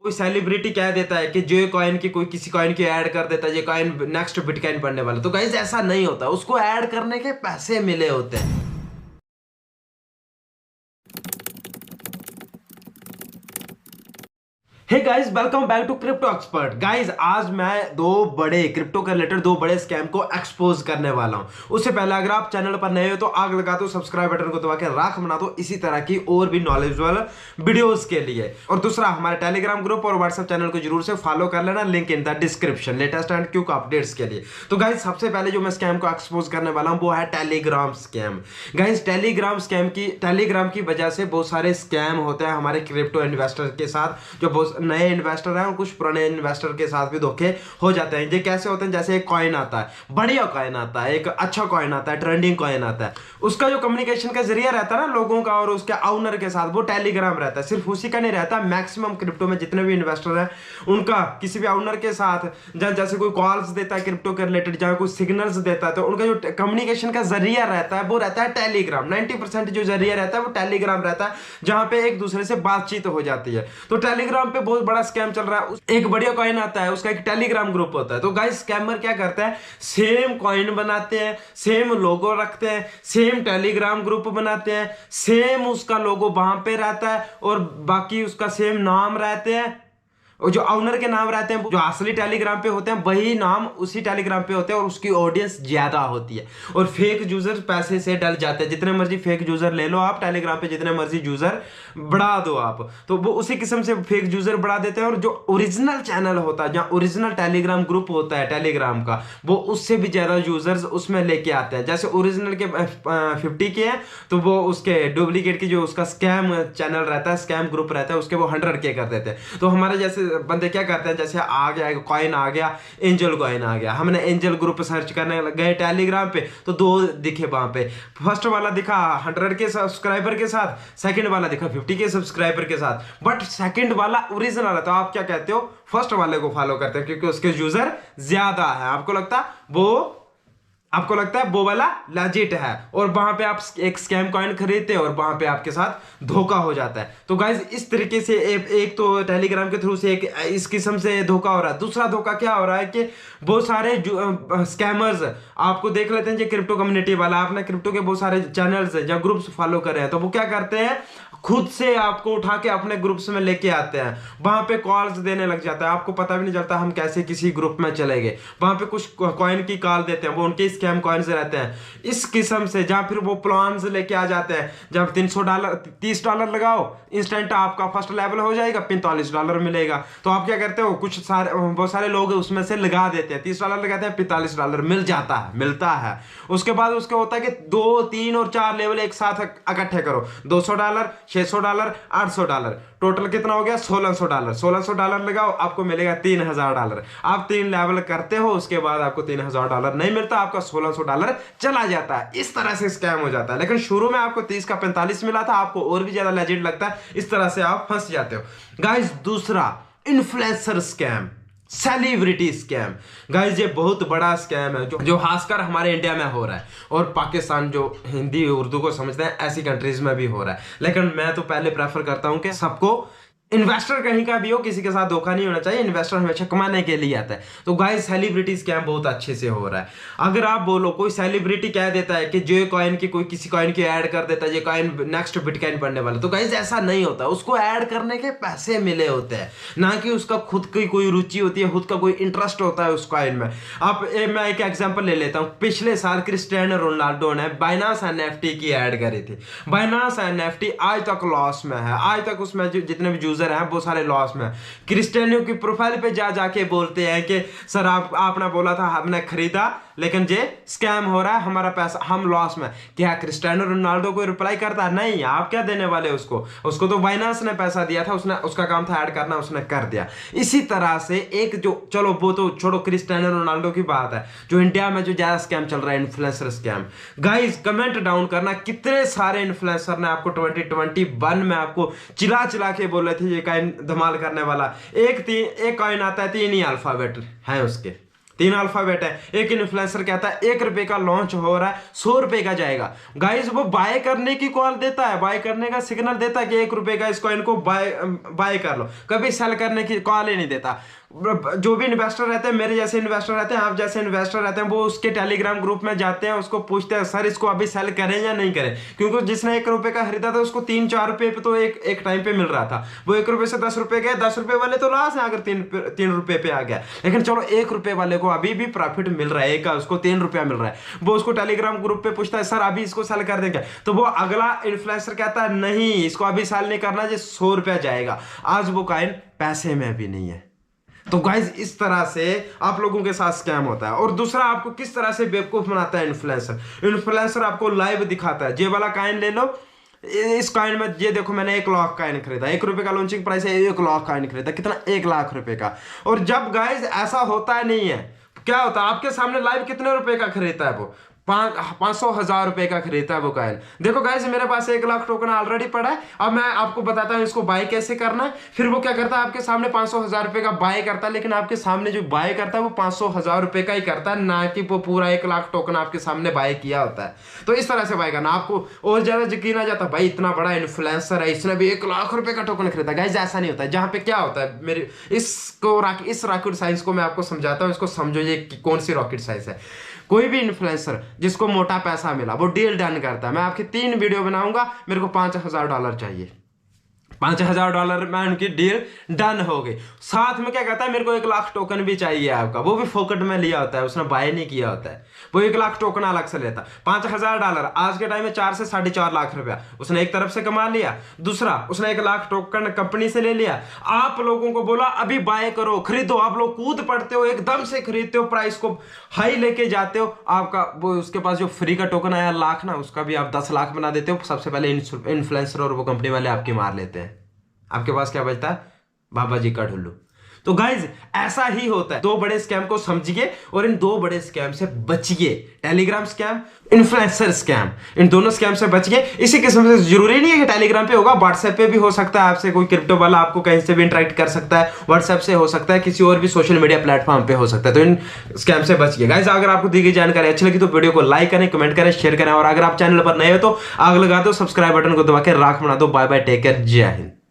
कोई सेलिब्रिटी कह देता है कि जो ये कॉइन की कोई किसी कॉइन की ऐड कर देता है, ये कॉइन नेक्स्ट बिटकॉइन बनने वाला। तो गाइस ऐसा नहीं होता, उसको ऐड करने के पैसे मिले होते हैं। Hey guys, welcome back to crypto expert. Guys आज मैं दो बड़े क्रिप्टो के रिलेटेड दो बड़े स्कैम को एक्सपोज करने वाला हूं। उससे पहले अगर आप चैनल पर नए हो तो आग लगा दो, सब्सक्राइब बटन को दबा के राख बना दो इसी तरह की और भी नॉलेजेबल वीडियोस के लिए। और दूसरा, हमारे टेलीग्राम ग्रुप और व्हाट्सएप चैनल को जरूर से फॉलो कर लेना, link in the description, latest and quick updates के लिए। तो गाइस सबसे पहले जो मैं स्कैम को एक्सपोज करने वाला हूं वो है टेलीग्राम स्कैम। गाइस टेलीग्राम की वजह से बहुत सारे स्कैम होते हैं हमारे क्रिप्टो इन्वेस्टर के साथ, जो बहुत नए इन्वेस्टर हैं और कुछ पुराने इन्वेस्टर के साथ भी धोखे हो जाते हैं। ये कैसे होते हैं? जैसे एक कॉइन आता है, बढ़िया कॉइन आता है, एक अच्छा कॉइन आता है, ट्रेंडिंग कॉइन आता है, उसका जो कम्युनिकेशन का जरिया रहता है ना लोगों का और उसके ओनर के साथ, वो टेलीग्राम रहता है। सिर्फ उसी का नहीं रहता, मैक्सिमम क्रिप्टो में जितने भी इन्वेस्टर हैं उनका किसी भी ओनर के साथ जैसे कोई कॉल्स देता है क्रिप्टो के रिलेटेड, जहां कोई सिग्नल्स देता है, तो उनका जो कम्युनिकेशन का जरिया रहता है वो रहता है टेलीग्राम। 90% जो जरिया रहता है वो टेलीग्राम रहता है, जहां पे एक दूसरे से बातचीत हो जाती है। तो टेलीग्राम पे बहुत बड़ा स्कैम चल रहा है। एक बढ़िया कॉइन आता है, उसका एक टेलीग्राम ग्रुप होता है। तो गाइस स्कैमर क्या करता है, सेम कॉइन बनाते हैं, सेम लोगो रखते हैं, सेम टेलीग्राम ग्रुप बनाते हैं, सेम उसका लोगो वहां पे रहता है और बाकी उसका सेम नाम रहते हैं, और जो ओनर के नाम रहते हैं जो असली टेलीग्राम पे होते हैं वही नाम उसी टेलीग्राम पे होते हैं और उसकी ऑडियंस ज्यादा होती है। और फेक यूजर पैसे से डल जाते हैं। जितने मर्जी फेक यूजर ले लो आप टेलीग्राम पे, जितने मर्जी यूजर बढ़ा दो आप, तो वो उसी किस्म से फेक यूजर बढ़ा देते हैं। और जो ओरिजिनल चैनल होता है, जहाँ ओरिजिनल टेलीग्राम ग्रुप होता है टेलीग्राम का, वो उससे भी ज्यादा यूजर्स उसमें लेके आते हैं। जैसे ओरिजिनल के 50 के हैं तो वो उसके डुप्लीकेट की जो उसका स्कैम चैनल रहता है, स्कैम ग्रुप रहता है, उसके वो 100 के कर देते हैं। तो हमारे जैसे बंदे क्या करते हैं, जैसे आ गया कॉइन आ गया, एंजल कॉइन आ गया, हमने एंजल ग्रुप सर्च करने गए टेलीग्राम पे तो दो दिखे वहां पे। फर्स्ट वाला दिखा 100 के सब्सक्राइबर के साथ, सेकंड वाला दिखा 50 के सब्सक्राइबर के साथ, बट सेकंड वाला ओरिजिनल है। तो आप क्या कहते हो, फर्स्ट वाले को फॉलो करते हैं क्योंकि उसके यूजर ज्यादा है। आपको लगता है वो वाला लेजिट है और वहां पे आप एक स्कैम कॉइन खरीदते हैं और वहां पे आपके साथ धोखा हो जाता है। तो गाइज इस तरीके से एक तो टेलीग्राम के थ्रू से एक इस किस्म से धोखा हो रहा है। दूसरा धोखा क्या हो रहा है कि बहुत सारे स्कैमर्स आपको देख लेते हैं, जो क्रिप्टो कम्युनिटी वाला, आपने क्रिप्टो के बहुत सारे चैनल्स है जहाँ ग्रुप्स फॉलो कर रहे हैं, तो वो क्या करते हैं, खुद से आपको उठा के अपने ग्रुप्स में लेके आते हैं, वहां पे कॉल्स देने लग जाता है, आपको पता भी नहीं चलता हम कैसे किसी ग्रुप में चले गए। वहां पे कुछ कॉइन की कॉल देते हैं, वो उनके स्कैम कॉइन्स रहते हैं इस किस्म से, जहां फिर वो प्लान्स लेके आ जाते हैं। जब $300 $30 लगाओ, इंस्टेंट आपका फर्स्ट लेवल हो जाएगा, $45 मिलेगा। तो आप क्या करते हो, बहुत सारे लोग उसमें से लगा देते हैं, $30 लगाते हैं, $45 मिलता है। उसके बाद उसके होता है कि 2, 3 और 4 लेवल एक साथ इकट्ठे करो, $200, $600, $800, टोटल कितना हो गया, $1600। $1600 लगाओ, आपको मिलेगा $3000। आप 3 लेवल करते हो, उसके बाद आपको $3000 नहीं मिलता, आपका $1600 चला जाता है। इस तरह से स्कैम हो जाता है। लेकिन शुरू में आपको 30 का 45 मिला था, आपको और भी ज्यादा लेजिट लगता है, इस तरह से आप फंस जाते हो। गाइस दूसरा, influencer scam, celebrity scam. Guys ये बहुत बड़ा स्कैम है जो खासकर हमारे इंडिया में हो रहा है और पाकिस्तान, जो हिंदी उर्दू को समझते हैं, ऐसी कंट्रीज में भी हो रहा है। लेकिन मैं तो पहले प्रेफर करता हूं कि सबको, इन्वेस्टर कहीं का भी हो, किसी के साथ धोखा नहीं होना चाहिए। इन्वेस्टर हमेशा कमाने के लिए आता है। तो गाइस सेलिब्रिटी स्कैम बहुत अच्छे से हो रहा है। अगर आप बोलो कोई सेलिब्रिटी कह देता है कि जो कॉइन की कोई किसी कॉइन की ऐड कर देता है, ये कॉइन नेक्स्ट बिटकॉइन बनने वाला, तो गाइस ऐसा नहीं होता, उसको ऐड करने के पैसे मिले होते हैं, ना कि उसका खुद की कोई रुचि होती है, खुद का कोई इंटरेस्ट होता है उस कॉइन में। मैं एक एग्जांपल ले लेता हूं। पिछले साल क्रिस्टियानो रोनाल्डो ने बाइनांस एनएफटी की ऐड करी थी। बाइनांस एनएफटी आज तक लॉस में है, आज तक उसमें जितने भी यूजर हैं बहुत सारे लॉस में। क्रिस्टियानो की प्रोफाइल पे जाके बोलते हैं कि सर आपने बोला था, हमने खरीदा, लेकिन ये स्कैम हो रहा है, हमारा पैसा, हम लॉस में। क्या क्रिस्टियानो रोनाल्डो को रिप्लाई करता है? नहीं। आप क्या देने वाले उसको तो बाइनांस ने पैसा दिया था, उसका काम था ऐड करना, उसने कर दिया। इसी तरह से एक जो, चलो वो तो छोड़ो, क्रिस्टियानो रोनाल्डो की बात है, जो इंडिया में जो ज्यादा स्कैम चल रहा है, influencer scam. Guys comment down करना, कितने सारे इन्फ्लुएंसर ने आपको 2021 में आपको चिल्ला के बोल रहे थे ये कॉइन धमाल करने वाला। एक कॉइन आता है, 3 ही अल्फाबेट है उसके, तीन अल्फाबेट है। एक इन्फ्लुएंसर कहता है 1 रुपए का लॉन्च हो रहा है, 100 रुपए का जाएगा। गाइस वो बाय करने की कॉल देता है, बाय करने का सिग्नल देता है कि 1 रुपए का इस कॉइन को बाय कर लो, कभी सेल करने की कॉल ही नहीं देता। जो भी इन्वेस्टर रहते हैं, मेरे जैसे इन्वेस्टर रहते हैं, आप जैसे इन्वेस्टर रहते हैं, वो उसके टेलीग्राम ग्रुप में जाते हैं, उसको पूछते हैं सर इसको अभी सेल करें या नहीं करें, क्योंकि जिसने 1 रुपए का खरीदा था उसको 3-4 रुपए पे तो एक टाइम पे मिल रहा था। वो 1 रुपए से 10 रुपए गए, 10 रुपए वाले तो लॉस है अगर 3 रुपए पे आ गया, लेकिन चलो 1 रुपए वाले को अभी भी प्रॉफिट मिल रहा है, उसको 3 रुपया मिल रहा है। वो उसको टेलीग्राम ग्रुप पे पूछता है सर अभी इसको सेल कर देंगे, तो वो अगला इन्फ्लुएंसर कहता है नहीं इसको अभी सेल नहीं करना, जो 100 रुपया जाएगा। आज वो कॉइन पैसे में भी नहीं है। तो गाइज इस तरह से आप लोगों के साथ स्कैम होता है। और दूसरा, आपको किस तरह से बेवकूफ बनाता है इन्फ्लुएंसर आपको लाइव दिखाता है, ये वाला कॉइन ले लो, इस कॉइन में ये देखो मैंने 1 लाख कॉइन खरीदा, 1 रुपए का लॉन्चिंग प्राइस है, 1 लाख कॉइन खरीदा, कितना 1 लाख रुपए का। और जब गाइज ऐसा होता है नहीं है, क्या होता है आपके सामने लाइव कितने रुपए का खरीदता है वो, 500,000 रुपए का खरीदता है वो कॉइन। देखो गाइस मेरे पास 1 लाख टोकन ऑलरेडी पड़ा है, अब मैं आपको बताता हूँ इसको बाय कैसे करना है। फिर वो क्या करता है आपके सामने 500,000 रुपए का बाय करता है, लेकिन आपके सामने जो बाय करता है वो 500,000 रुपए का ही करता है, ना कि वो पूरा 1 लाख टोकन आपके सामने बाय किया होता है। तो इस तरह से बाय करना, आपको और ज्यादा यकीन आ जाता है भाई इतना बड़ा इन्फ्लुएंसर है, इसने भी 1 लाख रुपए का टोकन खरीदा। गाइस ऐसा नहीं होता है। जहाँ पे क्या होता है, मेरे इस रॉकेट साइंस को मैं आपको समझाता हूँ, इसको समझो ये कौन सी रॉकेट साइंस है। कोई भी इन्फ्लुएंसर जिसको मोटा पैसा मिला वो डील डन करता है, मैं आपकी 3 वीडियो बनाऊंगा, मेरे को $5,000 चाहिए, $5,000 में उनकी डील डन हो गई। साथ में क्या कहता है मेरे को 1 लाख टोकन भी चाहिए आपका, वो भी फोकट में लिया होता है, उसने बाय नहीं किया होता है, वो 1 लाख टोकन अलग से लेता। $5,000 आज के टाइम में 4 से 4.5 लाख रुपया उसने एक तरफ से कमा लिया, दूसरा उसने 1 लाख टोकन कंपनी से ले लिया। आप लोगों को बोला अभी बाय करो, खरीदो, आप लोग कूद पड़ते हो, एकदम से खरीदते हो, प्राइस को हाई लेके जाते हो, आपका वो उसके पास जो फ्री का टोकन आया लाख ना, उसका भी आप 10 लाख बना देते हो। सबसे पहले इन्फ्लुएंसर और वो कंपनी वाले आपकी मार लेते हैं, आपके पास क्या बचता है, बाबा जी का ढुल्लू। तो गाइज ऐसा ही होता है। 2 बड़े स्कैम को समझिए और इन 2 बड़े स्कैम से बचिए, टेलीग्राम स्कैम, इन्फ्लुएंसर स्कैम, इन दोनों स्कैम से बचिए। इसी किस्म से जरूरी नहीं है कि टेलीग्राम पे होगा, व्हाट्सएप पे भी हो सकता है, आपसे कोई क्रिप्टो वाला आपको कहीं से भी इंटरेक्ट कर सकता है, व्हाट्सएप से हो सकता है, किसी और भी सोशल मीडिया प्लेटफॉर्म पे हो सकता है। तो इन स्कैम से बचिए गाइज। अगर आपको दी गई जानकारी अच्छी लगी तो वीडियो को लाइक करें, कमेंट करें, शेयर करें, और अगर आप चैनल पर नए हो तो आग लगा दो, सब्सक्राइब बटन को दबा के राख बना दो। बाय बाय, टेक केयर, जय हिंद।